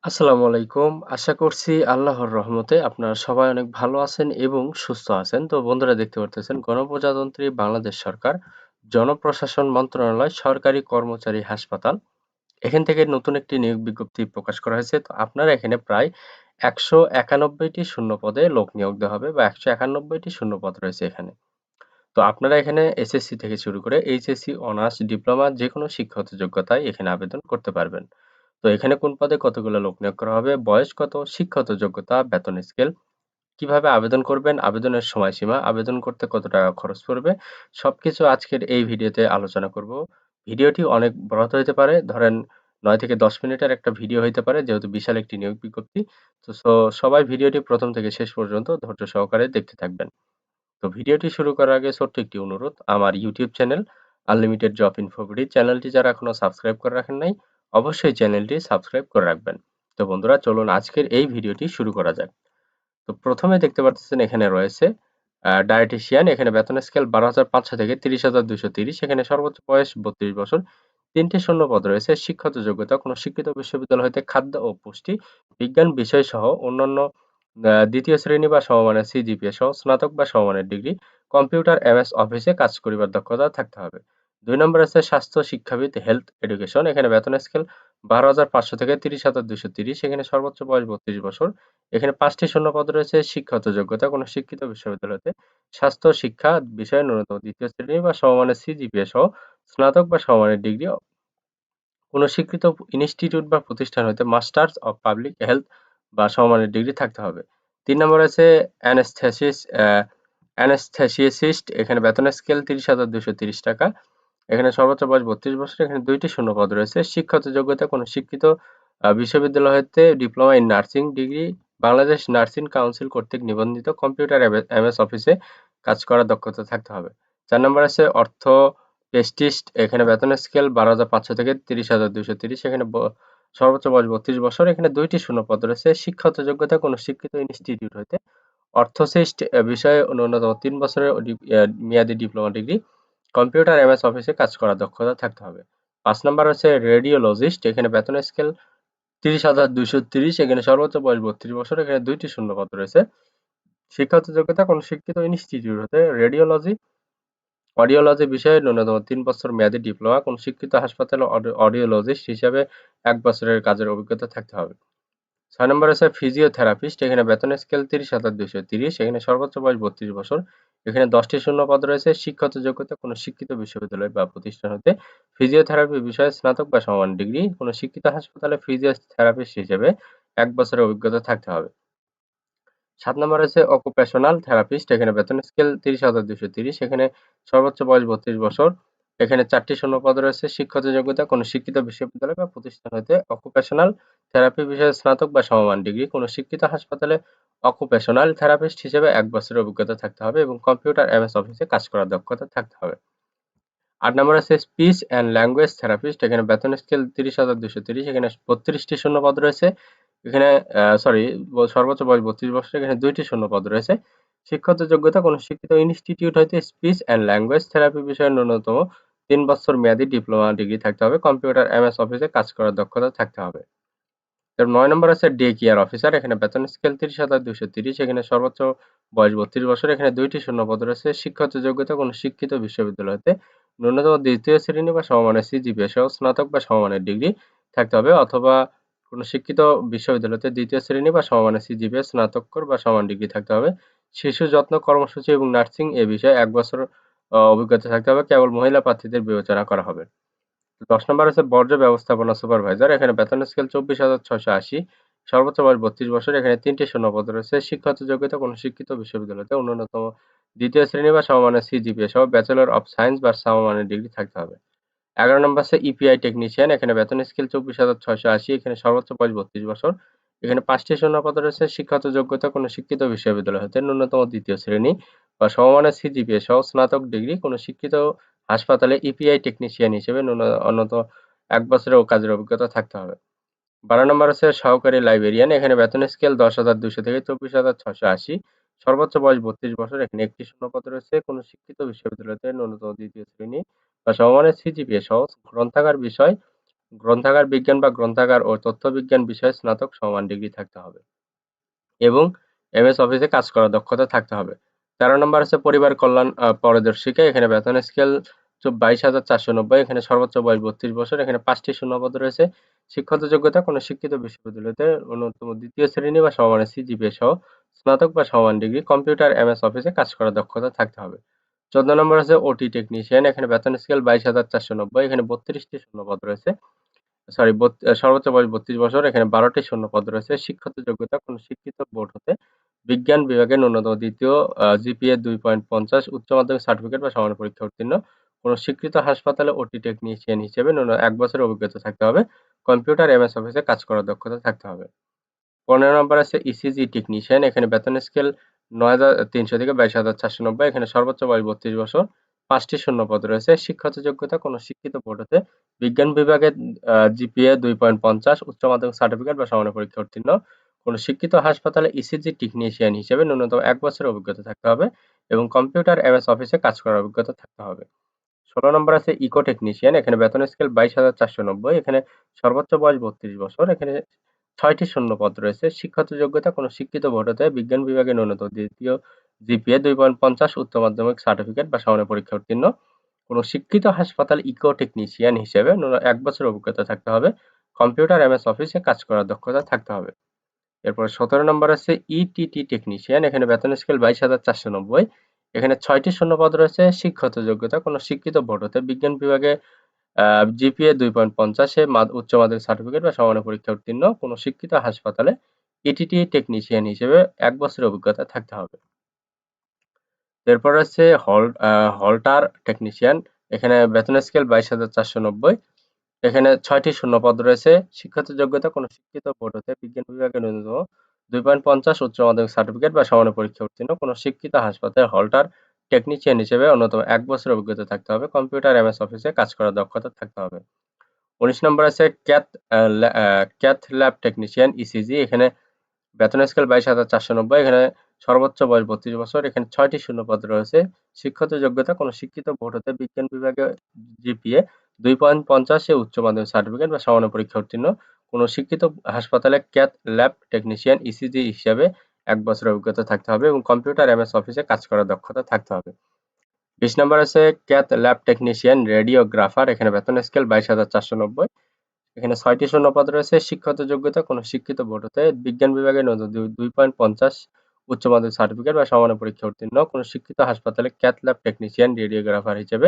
আসসালামু আলাইকুম। আশা করছি আল্লাহর রহমতে আপনারা সবাই অনেক ভালো আছেন এবং সুস্থ আছেন। তো বন্ধুরা দেখতে পারতেছেন গণপ্রজাতন্ত্রী বাংলাদেশ সরকার, জনপ্রশাসন মন্ত্রণালয়, সরকারি কর্মচারী হাসপাতাল। এখান থেকে নতুন একটি নিয়োগ বিজ্ঞপ্তি প্রকাশ করা হয়েছে। তো আপনারা এখানে প্রায় ১৯১ টি শূন্য পদে লোক নিয়োগ দেওয়া হবে বা ১৯১ টি শূন্য পদ রয়েছে এখানে। তো আপনারা এখানে এসএসসি থেকে শুরু করে এইচএসসি, অনার্স, ডিপ্লোমা যেকোনো শিক্ষাগত যোগ্যতায় এখানে আবেদন করতে পারবেন। তো এখানে কোন পদে কতগুলো লোক নিয়োগ করা হবে, বয়স কত, শিক্ষাগত যোগ্যতা, বেতন স্কেল, কিভাবে আবেদন করবেন, আবেদনের সময়সীমা, আবেদন করতে কত টাকা খরচ পড়বে, সবকিছু আজকের এই ভিডিওতে আলোচনা করব। ভিডিওটি অনেক বড় হতে পারে, ধরেন ৯ থেকে ১০ মিনিটের একটা ভিডিও হইতে পারে যেহেতু বিশাল একটি নিয়োগ বিজ্ঞপ্তি। তো সবাই ভিডিওটি প্রথম থেকে শেষ পর্যন্ত ধৈর্য সহকারে দেখতে থাকবেন। তো ভিডিওটি শুরু করার আগে ছোট্ট একটি অনুরোধ, আমার YouTube channel unlimited job InfoBD চ্যানেলটি যারা এখনো সাবস্ক্রাইব করে রাখেন নাই, অবশ্যই চ্যানেলটি সাবস্ক্রাইব করে রাখবেন। তো বন্ধুরা চলুন আজকের এই ভিডিওটি শুরু করা যাক। তো প্রথমে দেখতে পাচ্ছেন এখানে রয়েছে ডায়েটিশিয়ান। এখানে বেতন স্কেল ১২,৫০০ থেকে ৩০,২৩০। এখানে সর্বোচ্চ বয়স ৩২ বছর। ৩টি শূন্য পদ রয়েছে। শিক্ষাগত যোগ্যতা কোনো শিক্ষিত বিশ্ববিদ্যালয় হতে খাদ্য ও পুষ্টি বিজ্ঞান বিষয় সহ অন্যান্য দ্বিতীয় শ্রেণী বা সমমানের সিজিপিএ সহ স্নাতক বা সমমানের ডিগ্রি, কম্পিউটার এমএস অফিসে কাজ করিবার দক্ষতা থাকতে হবে। ২ নম্বর আছে স্বাস্থ্য শিক্ষাবিদ হেলথ এডুকেশন। এখানে বেতন স্কেল ১২,৫০০ থেকে ৩০,২৩০। এখানে সর্বোচ্চ বয়স ৩২ বছর। এখানে ৫টি শূন্য পদ রয়েছে। শিক্ষাগত যোগ্যতা কোনো শিক্ষিত বিশ্ববিদ্যালয়তে স্বাস্থ্য শিক্ষা বিষয়ে ন্যূনতম দ্বিতীয় শ্রেণী বা সমমানের সিজিপিএ সহ স্নাতক বা সমমানের ডিগ্রি, কোনো স্বীকৃত ইনস্টিটিউট বা প্রতিষ্ঠান হইতে মাস্টার্স অব পাবলিক হেলথ বা সমমানের ডিগ্রি থাকতে হবে। ৩ নম্বর আছে অ্যানেস্থেসিস্ট। এখানে বেতনের স্কেল ৩০,২৩০ টাকা। এখানে সর্বোচ্চ বয়স ৩২ বছর। এখানে ২টি শূন্যপদ রয়েছে। শিক্ষাগত যোগ্যতা কোনো শিক্ষিত বিশ্ববিদ্যালয় হতে diploma in nursing degree, Bangladesh nursing council কর্তৃক নিবন্ধিত, কম্পিউটার এমএস অফিসে কাজ করার দক্ষতা থাকতে হবে। ৪ নম্বর আছে অর্থোপেস্টিস্ট। এখানে বেতনের স্কেল ১২,৫০০ থেকে ৩০,২৩০। এখানে সর্বোচ্চ বয়স ৩২ বছর। এখানে ২টি শূন্যপদ রয়েছে। শিক্ষাগত যোগ্যতা কোনো শিক্ষিত ইনস্টিটিউট হইতে অর্থোসিস্ট বিষয়ে ন্যূনতম ৩ বছরের মেয়াদী ডিপ্লোমা ডিগ্রি, কম্পিউটার এমএস অফিসে কাজ করার দক্ষতা থাকতে হবে। ৫ নাম্বার হচ্ছে রেডিওলজিস্ট। এখানে বেতনের স্কেল ৩০,২৩০। এখানে সর্বোচ্চ বয়স ৩২ বছর। এখানে ২টি শূন্যপদ রয়েছে। শিক্ষাগত যোগ্যতা কোনো শিক্ষিত ইনস্টিটিউট হতে অডিওলজি বিষয়ে ন্যূনতম ৩ বছর মেয়াদী ডিপ্লোমা, কোনো শিক্ষিত হাসপাতালে অডিওলজিস্ট হিসাবে ১ বছরের কাজের অভিজ্ঞতা থাকতে হবে। ৬ নম্বর আছে ফিজিওথেরাপিস্ট। এখানে বেতনের স্কেল ৩০,২৩০। এখানে সর্বোচ্চ বয়স ৩২ বছর। এখানে ১০টি শূন্য পদ রয়েছে। শিক্ষাগত যোগ্যতা কোনো শিক্ষিত বিশ্ববিদ্যালয় বা প্রতিষ্ঠান হতে ফিজিওথেরাপি বিষয়ে স্নাতক বা সমান ডিগ্রি, কোনো শিক্ষিত হাসপাতালে ফিজিওথেরাপিস্ট হিসেবে ১ বছরের অভিজ্ঞতা থাকতে হবে। ৭ নম্বর আছে অকুপেশনাল থেরাপিস্ট। এখানে বেতন স্কেল ৩০,২৩০। এখানে সর্বোচ্চ বয়স ৩২ বছর। এখানে ৪টি শূন্যপদ রয়েছে। শিক্ষাগত যোগ্যতা কোনো শিক্ষিত বিশ্ববিদ্যালয় বা প্রতিষ্ঠান হতে অকুপেশনাল থেরাপি বিষয়ে স্নাতক বা সমমান ডিগ্রি, কোনো শিক্ষিত হাসপাতালে অকুপেশনাল থেরাপিস্ট হিসেবে ১ বছরের অভিজ্ঞতা থাকতে হবে এবং কম্পিউটার এমএস অফিসে কাজ করার দক্ষতা থাকতে হবে। ৮ নম্বর আছে স্পিচ অ্যান্ড ল্যাঙ্গুয়েজ থেরাপিস্ট। এখানে বেতন স্কেল ৩০,২৩০। এখানে ৩২টি শূন্যপদ রয়েছে। এখানে সর্বোচ্চ বয়স ৩২ বছর। এখানে ২টি শূন্যপদ রয়েছে। শিক্ষাগত যোগ্যতা কোনো শিক্ষিত ইনস্টিটিউট হইতে স্পিচ অ্যান্ড ল্যাঙ্গুয়েজ থেরাপি বিষয়ে ন্যূনতম ৩ বছর মেয়াদী ডিপ্লোমা ডিগ্রি থাকতে হবে। কম্পিউটার এমএস অফিসে কাজ করার দক্ষতা থাকতে হবে। ৯ নম্বর আছে ডে কেয়ার অফিসার। এখানে বেতন স্কেল ৩০,২৩০। এখানে সর্বোচ্চ বয়স ৩২ বছর। এখানে ২টি শূন্যপদ রয়েছে। শিক্ষাগত যোগ্যতা কোনো শিক্ষিত বিশ্ববিদ্যালয় হতে ন্যূনতম দ্বিতীয় শ্রেণী বা সমমানের সিজিপিএ সহ স্নাতক বা সমমানের ডিগ্রি থাকতে হবে, অথবা কোনো শিক্ষিত বিশ্ববিদ্যালয়তে দ্বিতীয় শ্রেণী বা সমমানের সিজিপিএ, স্নাতকোত্তর বা সমান ডিগ্রি থাকতে হবে। শিশু যত্ন কর্মসূচি এবং নার্সিং এ বিষয়ে ১ বছর অভিজ্ঞতা থাকতে হবে। কেবল মহিলা প্রার্থীদের বিবেচনা করা হবে। ১০ নম্বর আছে বর্জ্য ব্যবস্থাপনা সুপারভাইজার। এখানে বেতন স্কেল ২৪,৬৮০। সর্বোচ্চ বয়স ৩২ বছর। এখানে ৩টি শূন্যপদ রয়েছে। শিক্ষাগত যোগ্যতা কোনো শিক্ষিত বিশ্ববিদ্যালয়তে ন্যূনতম দ্বিতীয় শ্রেণী বা সমমানের সিজিপিএ সহ ব্যাচেলর অব সায়েন্স বা সমমানের ডিগ্রি থাকতে হবে। ১১ নম্বর আছে ইপিআই টেকনিশিয়ান। এখানে বেতন স্কেল ২৪,৬৮০। এখানে সর্বোচ্চ বয়স ৩২ বছর। এখানে ৫টি শূন্যপদ রয়েছে। শিক্ষাগত যোগ্যতা কোনো শিক্ষিত বিশ্ববিদ্যালয় হতে ন্যূনতম দ্বিতীয় শ্রেণী বা সমমানের সিজিপিএ সহ স্নাতক ডিগ্রি, কোনো শিক্ষিত হাসপাতালে ইপিআই টেকনিশিয়ান হিসেবে অন্যতম ১ বছরের কাজের অভিজ্ঞতা থাকতে হবে। ১২ নম্বর আছে সহকারী লাইব্রেরিয়ান। এখানে বেতন স্কেল ১০,২০০ থেকে ২৪,৬৮০। সর্বোচ্চ বয়স ৩২ বছর। এখানে একটি শূন্যপদ রয়েছে। কোনো শিক্ষিত বিশ্ববিদ্যালয়তে ন্যূনতম দ্বিতীয় শ্রেণী বা সমমানের সিজিপিএ সহ গ্রন্থাগার বিষয় গ্রন্থাগার বিজ্ঞান বা গ্রন্থাগার ও তথ্য বিজ্ঞান বিষয়ে স্নাতক সমমান ডিগ্রি থাকতে হবে এবং এমএস অফিসে কাজ করার দক্ষতা থাকতে হবে। 13 নম্বর আছে পরিবার কল্যাণ পরিদর্শিকা। এখানে বেতন স্কেল 22,490, এখানে সর্বোচ্চ বয়স 32 বছর, এখানে 5টি শূন্যপদ রয়েছে। শিক্ষাগত যোগ্যতা কোনো শিক্ষিত বিশ্ববিদ্যালয়তে ন্যূনতম 2য় শ্রেণী বা সমমানের সিজিপিএ সহ স্নাতক বা সমমান ডিগ্রি, কম্পিউটার এমএস অফিসে কাজ করার দক্ষতা থাকতে হবে। 14 নম্বর আছে ওটি টেকনিশিয়ান। এখানে বেতন স্কেল 22,490, এখানে 32টি শূন্যপদ রয়েছে। সর্বোচ্চ বয়স 32 বছর, এখানে 12টি শূন্যপদ রয়েছে। শিক্ষাগত যোগ্যতা কোনো শিক্ষিত বোর্ড হতে বিজ্ঞান বিভাগে ন্যূনতম 2য় জিপিএ 2.50, উচ্চ মাধ্যমিক সার্টিফিকেট বা সমান পরীক্ষা উত্তীর্ণ। কোনো স্বীকৃত হাসপাতালে ওটি টেকনিশিয়ান হিসেবে ন্যূনতম 1 বছরের অভিজ্ঞতা থাকতে হবে। কম্পিউটার এমএস অফিসে কাজ করার দক্ষতা থাকতে হবে। 15 নম্বর আছে ইসিজি টেকনিশিয়ান। এখানে বেতন স্কেল 9,300 থেকে 22,490, এখানে সর্বোচ্চ বয়স 32 বছর, 5টি শূন্যপদ রয়েছে। শিক্ষাগত যোগ্যতা কোনো শিক্ষিত বোর্ড হতে বিজ্ঞান বিভাগে জিপিএ 2.50, উচ্চ মাধ্যমিক সার্টিফিকেট বা সমান পরীক্ষা উত্তীর্ণ। কোনো শিক্ষিত হাসপাতালে ইসিজি টেকনিশিয়ান হিসেবে ন্যূনতম 1 বছরের অভিজ্ঞতা থাকতে হবে এবং কম্পিউটার এমএস অফিসে কাজ করার অভিজ্ঞতা থাকতে হবে। 16 নম্বর আছে ইকো টেকনিশিয়ান। এখানে বেতন স্কেল 22,490, এখানে সর্বোচ্চ বয়স 32 বছর, এখানে 6টি শূন্যপদ রয়েছে। শিক্ষাগত যোগ্যতা কোনো শিক্ষিত বোর্ড হতে বিজ্ঞান বিভাগে ন্যূনতম 2য় জিপিএ 2.50, উচ্চ মাধ্যমিক সার্টিফিকেট বা সমান পরীক্ষা উত্তীর্ণ। কোনো শিক্ষিত হাসপাতাল ইকো টেকনিশিয়ান হিসেবে 1 বছরের অভিজ্ঞতা থাকতে হবে। কম্পিউটার এমএস অফিসে কাজ করার দক্ষতা থাকতে হবে। এরপর 17 নম্বর আছে ইটিটি টেকনিশিয়ান। এখানে বেতন স্কেল 22,490, এখানে 6টি শূন্যপদ রয়েছে। শিক্ষাগত যোগ্যতা কোনো শিক্ষিত বোর্ড হতে বিজ্ঞান বিভাগে জিপিএ 2.50 এ উচ্চ মাধ্যমিক সার্টিফিকেট বা সমান পরীক্ষা উত্তীর্ণ। কোনো শিক্ষিত হাসপাতালে ইটিটি টেকনিশিয়ান হিসেবে 1 বছরের অভিজ্ঞতা থাকতে হবে। এরপর আছে হল্টার টেকনিশিয়ান। এখানে বেতন স্কেল 22,490, এখানে 6টি শূন্যপদ রয়েছে। শিক্ষাগত যোগ্যতা কোনো শিক্ষিত বোর্ড হতে বিজ্ঞান বিভাগে ন্যূনতম 2.50, উচ্চ মাধ্যমিক সার্টিফিকেট বা সমান পরীক্ষা উত্তীর্ণ। কোনো শিক্ষিত হাসপাতালে হল্টার টেকনিশিয়ান হিসেবে অন্যতম 1 বছরের অভিজ্ঞতা থাকতে হবে। কম্পিউটার এমএস অফিসে কাজ করার দক্ষতা থাকতে হবে। 19 নম্বর আছে ক্যাথ ল্যাব টেকনিশিয়ান ইসিজি। এখানে বেতন স্কেল 22,490, এখানে সর্বোচ্চ বয়স 32 বছর, এখানে 6টি শূন্যপদ রয়েছে। শিক্ষাগত যোগ্যতা কোনো শিক্ষিত বোর্ড হতে বিজ্ঞান বিভাগে জিপিএ 2.50 এ উচ্চ মাধ্যমিক সার্টিফিকেট বা সমান পরীক্ষা উত্তীর্ণ। কোনো শিক্ষিত হাসপাতালে ক্যাথ ল্যাব টেকনিশিয়ান ইসিজি হিসাবে 1 বছরের অভিজ্ঞতা থাকতে হবে এবং কম্পিউটার এমএস অফিসে কাজ করার দক্ষতা থাকতে হবে। 20 নম্বর আছে ক্যাথ ল্যাব টেকনিশিয়ান রেডিওগ্রাফার। এখানে বেতন স্কেল 22,490, এখানে 6টি শূন্যপদ রয়েছে। শিক্ষাগত যোগ্যতা কোনো শিক্ষিত বোর্ড হতে বিজ্ঞান বিভাগে ন্যূনতম 2.50, উচ্চ মাধ্যমিক সার্টিফিকেট বা সমান পরীক্ষা উত্তীর্ণ। কোনো শিক্ষিত হাসপাতালে ক্যাথ ল্যাব টেকনিশিয়ান রেডিওগ্রাফার হিসেবে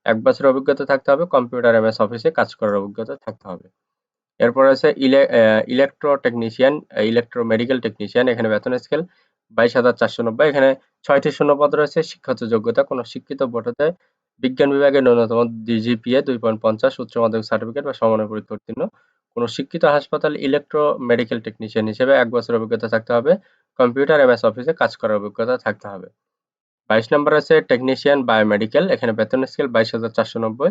1 বছরের অভিজ্ঞতা থাকতে হবে। কম্পিউটার এমএস অফিসে কাজ করার অভিজ্ঞতা থাকতে হবে। এরপর আছে electro technician, electro medical technician. এখানে বেতন স্কেল 22,490, এখানে 6টি শূন্যপদ রয়েছে। শিক্ষাগত যোগ্যতা কোনো শিক্ষিত বোর্ড হতে বিজ্ঞান বিভাগে ন্যূনতম জিপিএ 2.50, উচ্চ মাধ্যমিক সার্টিফিকেট বা সমান পরীক্ষা উত্তীর্ণ। কোনো শিক্ষিত হাসপাতাল ইলেকট্রো মেডিকেল টেকনিশিয়ান হিসেবে 1 বছরের অভিজ্ঞতা থাকতে হবে। কম্পিউটার এমএস অফিসে কাজ করার অভিজ্ঞতা থাকতে হবে। 22 নম্বর আছে টেকনিশিয়ান বায়োমেডিক্যাল। এখানে বেতন স্কেল 22,490,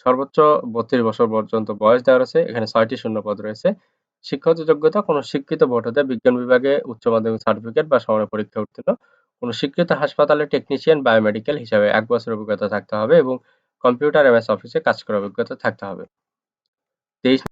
সর্বোচ্চ 32 বছর পর্যন্ত বয়স দেওয়া রয়েছে। এখানে 6টি শূন্যপদ রয়েছে। শিক্ষাগত যোগ্যতা কোনো শিক্ষিত বোর্ড হতে বিজ্ঞান বিভাগে উচ্চ মাধ্যমিক সার্টিফিকেট বা সমান পরীক্ষা উত্তীর্ণ। কোনো স্বীকৃত হাসপাতালে টেকনিশিয়ান বায়োমেডিক্যাল হিসাবে 1 বছরের অভিজ্ঞতা থাকতে হবে এবং কম্পিউটার এমএস অফিসে কাজ করার অভিজ্ঞতা থাকতে হবে। 23